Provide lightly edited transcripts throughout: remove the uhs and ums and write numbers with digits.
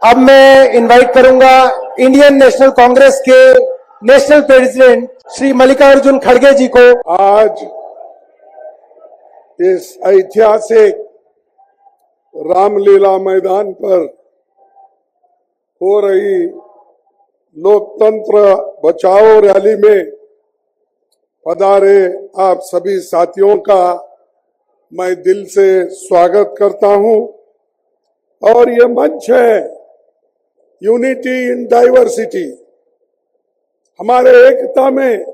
अब मैं इनवाइट करूंगा इंडियन नेशनल कांग्रेस के नेशनल प्रेसिडेंट श्री मल्लिकार्जुन खड़गे जी को। आज इस ऐतिहासिक रामलीला मैदान पर हो रही लोकतंत्र बचाओ रैली में पधारे आप सभी साथियों का मैं दिल से स्वागत करता हूं। और ये मंच है यूनिटी इन डाइवर्सिटी, हमारे एकता में,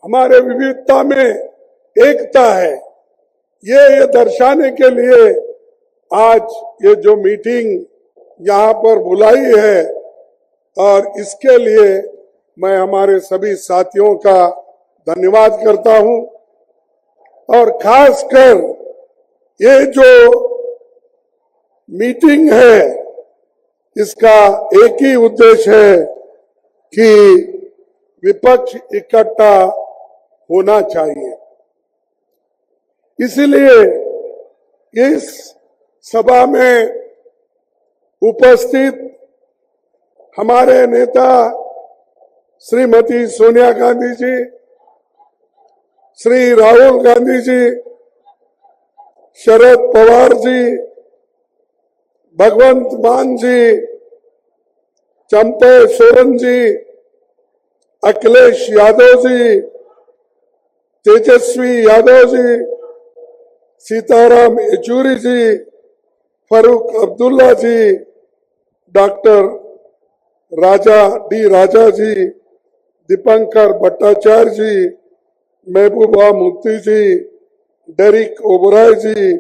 हमारे विविधता में एकता है, ये दर्शाने के लिए आज ये जो मीटिंग यहाँ पर बुलाई है। और इसके लिए मैं हमारे सभी साथियों का धन्यवाद करता हूं। और खासकर ये जो मीटिंग है इसका एक ही उद्देश्य है कि विपक्ष इकट्ठा होना चाहिए। इसलिए इस सभा में उपस्थित हमारे नेता श्रीमती सोनिया गांधी जी, श्री राहुल गांधी जी, शरद पवार जी, भगवंत मान जी, चंपे सोरेन जी, अखिलेश यादव जी, तेजस्वी यादव जी, सीताराम येचुरी जी, फारूक अब्दुल्ला जी, डॉक्टर राजा जी, दीपंकर भट्टाचार्य जी, महबूबा मुफ्ती जी, डेरिक ओबराय जी,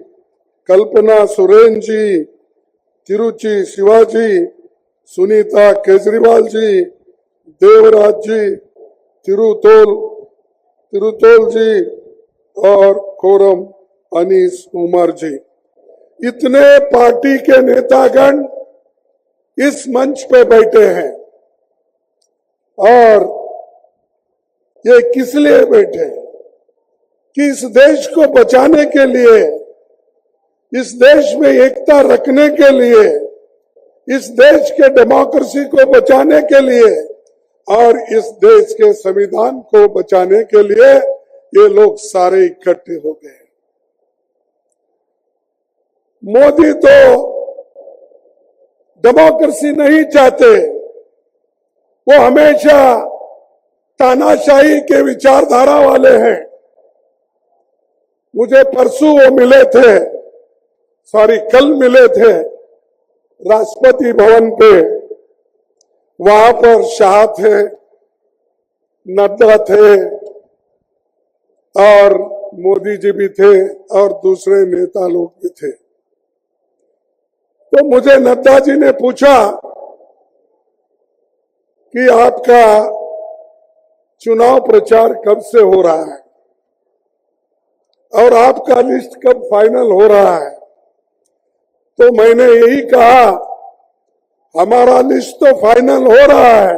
कल्पना सुरेन जी, तिरुचि शिवाजी, सुनीता केजरीवाल जी, देवराज जी, तिरुतोल जी और कोरम अनीस उमर जी, इतने पार्टी के नेतागण इस मंच पे बैठे हैं। और ये किस लिए बैठे हैं? कि इस देश को बचाने के लिए, इस देश में एकता रखने के लिए, इस देश के डेमोक्रेसी को बचाने के लिए और इस देश के संविधान को बचाने के लिए ये लोग सारे इकट्ठे हो गए। मोदी तो डेमोक्रेसी नहीं चाहते, वो हमेशा तानाशाही के विचारधारा वाले हैं। मुझे परसों वो मिले थे, कल मिले थे राष्ट्रपति भवन पे। वहां पर शाह थे, नड्डा थे और मोदी जी भी थे और दूसरे नेता लोग भी थे। तो मुझे नड्डा जी ने पूछा कि आपका चुनाव प्रचार कब से हो रहा है और आपका लिस्ट कब फाइनल हो रहा है? तो मैंने यही कहा, हमारा लिस्ट तो फाइनल हो रहा है,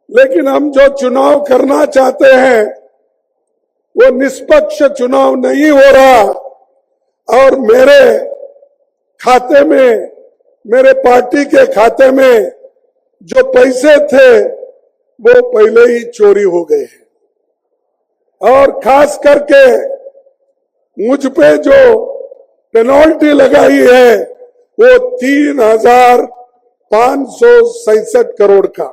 लेकिन हम जो चुनाव करना चाहते हैं वो निष्पक्ष चुनाव नहीं हो रहा। और मेरे खाते में, मेरे पार्टी के खाते में जो पैसे थे वो पहले ही चोरी हो गए हैं। और खास करके मुझ पे जो पेनल्टी लगाई है वो 3,567 करोड़ का,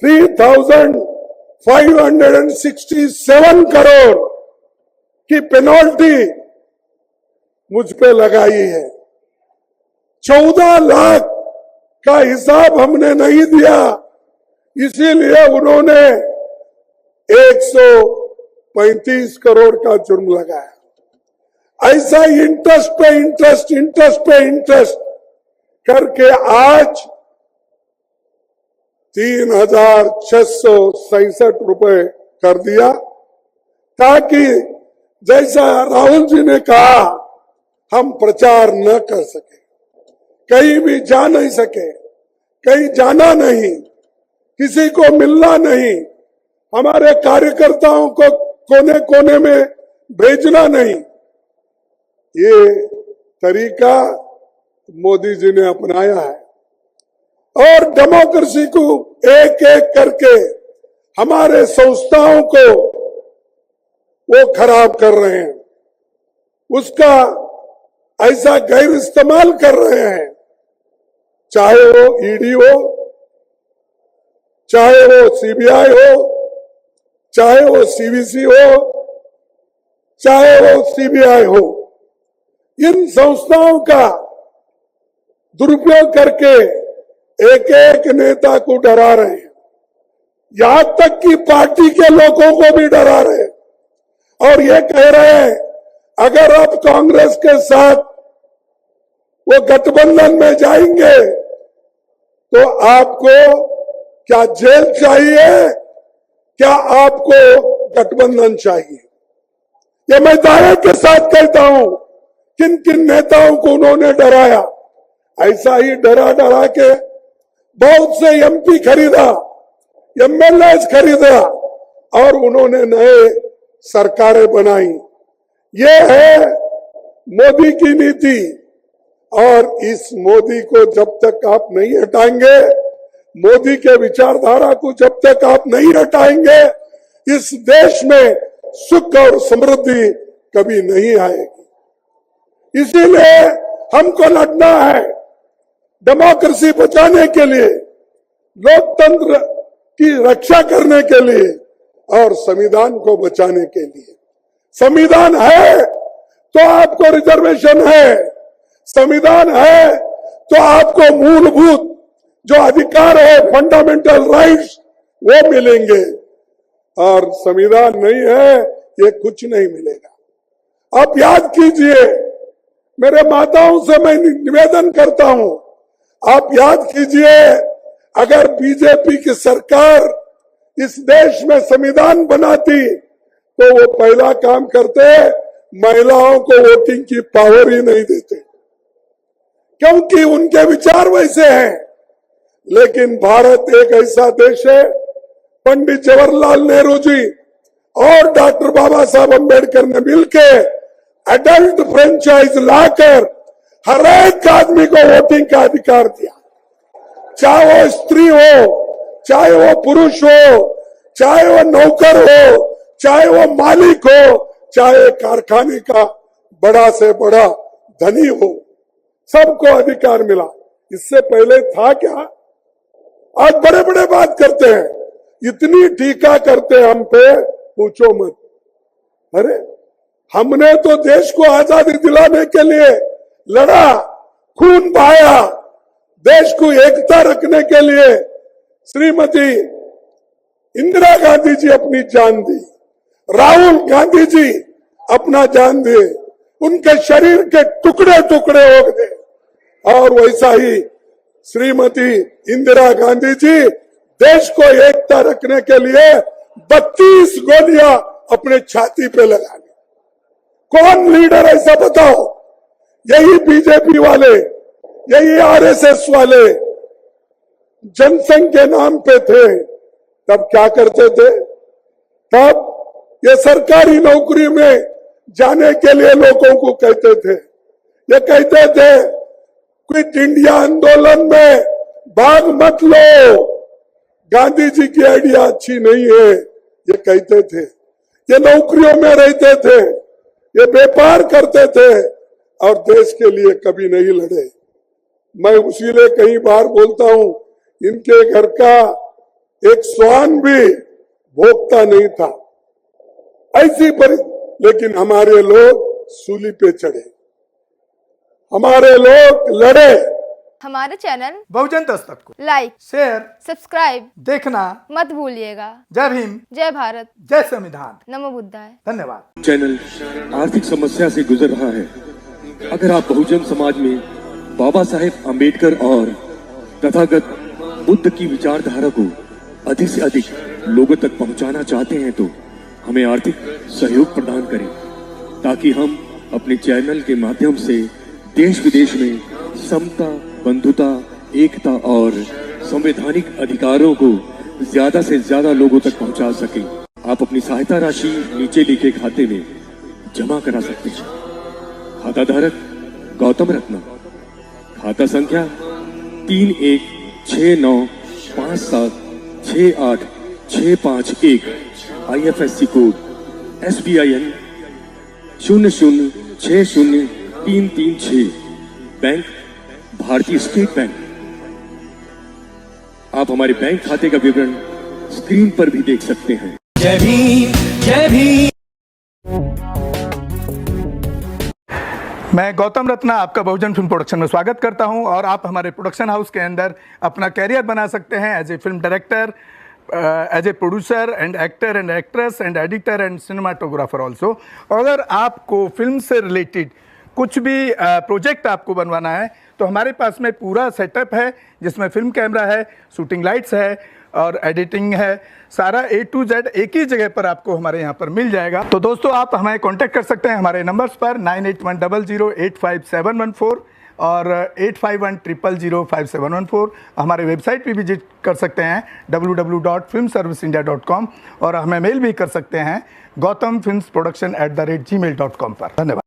3,567 करोड़ की पेनल्टी मुझ पे लगाई है। 14 लाख का हिसाब हमने नहीं दिया, इसीलिए उन्होंने 135 करोड़ का जुर्म लगाया। ऐसा इंटरेस्ट पे इंटरेस्ट करके आज 3,667 रुपए कर दिया, ताकि जैसा राहुल जी ने कहा हम प्रचार न कर सके, कहीं भी जा नहीं सके, कहीं जाना नहीं, किसी को मिलना नहीं, हमारे कार्यकर्ताओं को कोने कोने में भेजना नहीं। ये तरीका मोदी जी ने अपनाया है और डेमोक्रेसी को एक एक करके हमारे संस्थाओं को वो खराब कर रहे हैं, उसका ऐसा गैर इस्तेमाल कर रहे हैं, चाहे वो ईडी हो, चाहे वो सीबीआई हो, चाहे वो सीवीसी हो, चाहे वो सीबीआई हो। इन संस्थाओं का दुरुपयोग करके एक एक नेता को डरा रहे हैं, यहां तक कि पार्टी के लोगों को भी डरा रहे हैं और ये कह रहे हैं अगर आप कांग्रेस के साथ वो गठबंधन में जाएंगे तो आपको क्या जेल चाहिए, क्या आपको गठबंधन चाहिए। ये मैं दावे के साथ कहता हूं, किन किन नेताओं को उन्होंने डराया। ऐसा ही डरा डरा के बहुत से एमपी खरीदा, एमएलए खरीदा और उन्होंने नए सरकारें बनाई। ये है मोदी की नीति और इस मोदी को जब तक आप नहीं हटाएंगे, मोदी के विचारधारा को जब तक आप नहीं हटाएंगे, इस देश में सुख और समृद्धि कभी नहीं आएगी। इसीलिए हमको लड़ना है डेमोक्रेसी बचाने के लिए, लोकतंत्र की रक्षा करने के लिए और संविधान को बचाने के लिए। संविधान है तो आपको रिजर्वेशन है, संविधान है तो आपको मूलभूत जो अधिकार है, फंडामेंटल राइट्स, वो मिलेंगे और संविधान नहीं है ये कुछ नहीं मिलेगा। आप याद कीजिए, मेरे माताओं से मैं निवेदन करता हूं, आप याद कीजिए अगर बीजेपी की सरकार इस देश में संविधान बनाती तो वो पहला काम करते, महिलाओं को वोटिंग की पावर ही नहीं देते, क्योंकि उनके विचार वैसे हैं। लेकिन भारत एक ऐसा देश है, पंडित जवाहरलाल नेहरू जी और डॉक्टर बाबा साहब अम्बेडकर ने मिलकर एडल्ट फ्रेंचाइज लाकर हर एक आदमी को वोटिंग का अधिकार दिया, चाहे वो स्त्री हो, चाहे वो पुरुष हो, चाहे वो नौकर हो, चाहे वो मालिक हो, चाहे कारखाने का बड़ा से बड़ा धनी हो, सबको अधिकार मिला। इससे पहले था क्या? आज बड़े बड़े बात करते हैं, इतनी टीका करते हैं हम पे, पूछो मत। अरे हमने तो देश को आजादी दिलाने के लिए लड़ा, खून बहाया, देश को एकता रखने के लिए श्रीमती इंदिरा गांधी जी अपनी जान दी, राहुल गांधी जी अपना जान दिए, उनके शरीर के टुकड़े टुकड़े हो गए। और वैसा ही श्रीमती इंदिरा गांधी जी देश को एकता रखने के लिए 32 गोलियां अपने छाती पे लगा ली। कौन लीडर ऐसा बताओ? यही बीजेपी वाले, यही आरएसएस वाले जनसंघ के नाम पे थे। तब क्या करते थे? तब ये सरकारी नौकरी में जाने के लिए लोगों को कहते थे, ये कहते थे क्विट इंडिया आंदोलन में भाग मत लो, गांधी जी की आइडिया अच्छी नहीं है, ये कहते थे। ये नौकरियों में रहते थे, ये व्यापार करते थे और देश के लिए कभी नहीं लड़े। मैं उसीलिए कई बार बोलता हूं, इनके घर का एक श्वान भी भोगता नहीं था, ऐसी लेकिन हमारे लोग सूली पे चढ़े, हमारे लोग लड़े। हमारे चैनल बहुजन दस्तक को लाइक, शेयर, सब्सक्राइब देखना मत भूलिएगा। जय भीम, जय भारत, जय संविधान, नमो बुद्धाय। धन्यवाद। चैनल आर्थिक समस्या से गुजर रहा है। अगर आप बहुजन समाज में बाबा साहेब अम्बेडकर और तथागत बुद्ध की विचारधारा को अधिक से अधिक लोगों तक पहुंचाना चाहते हैं तो हमें आर्थिक सहयोग प्रदान करें, ताकि हम अपने चैनल के माध्यम से देश विदेश में समता, बंधुता, एकता और संवैधानिक अधिकारों को ज्यादा से ज्यादा लोगों तक पहुंचा सकें। आप अपनी सहायता राशि नीचे लिखे खाते में जमा करा सकते हैं। खाता धारक गौतम रत्ना, खाता संख्या 3169576865 IFSC कोड SBIN 0060336 बैंक भारतीय स्टेट बैंक। आप हमारे बैंक खाते का विवरण स्क्रीन पर भी देख सकते हैं। जय भीम जय भीम। मैं गौतम रत्ना आपका बहुजन फिल्म प्रोडक्शन में स्वागत करता हूं और आप हमारे प्रोडक्शन हाउस के अंदर अपना कैरियर बना सकते हैं as a film director, as a producer and actor and actress and editor and cinematographer also. अगर आपको फिल्म से रिलेटेड कुछ भी प्रोजेक्ट आपको बनवाना है तो हमारे पास में पूरा सेटअप है, जिसमें फिल्म कैमरा है, शूटिंग लाइट्स है और एडिटिंग है। सारा A to Z एक ही जगह पर आपको हमारे यहाँ पर मिल जाएगा। तो दोस्तों आप हमें कांटेक्ट कर सकते हैं हमारे नंबर्स पर 9810085714 और 8510005714। हमारे वेबसाइट पे विजिट कर सकते हैं www.filmserviceindia.com और हमें मेल भी कर सकते हैं gautamfilmsproduction@gmail.com पर। धन्यवाद।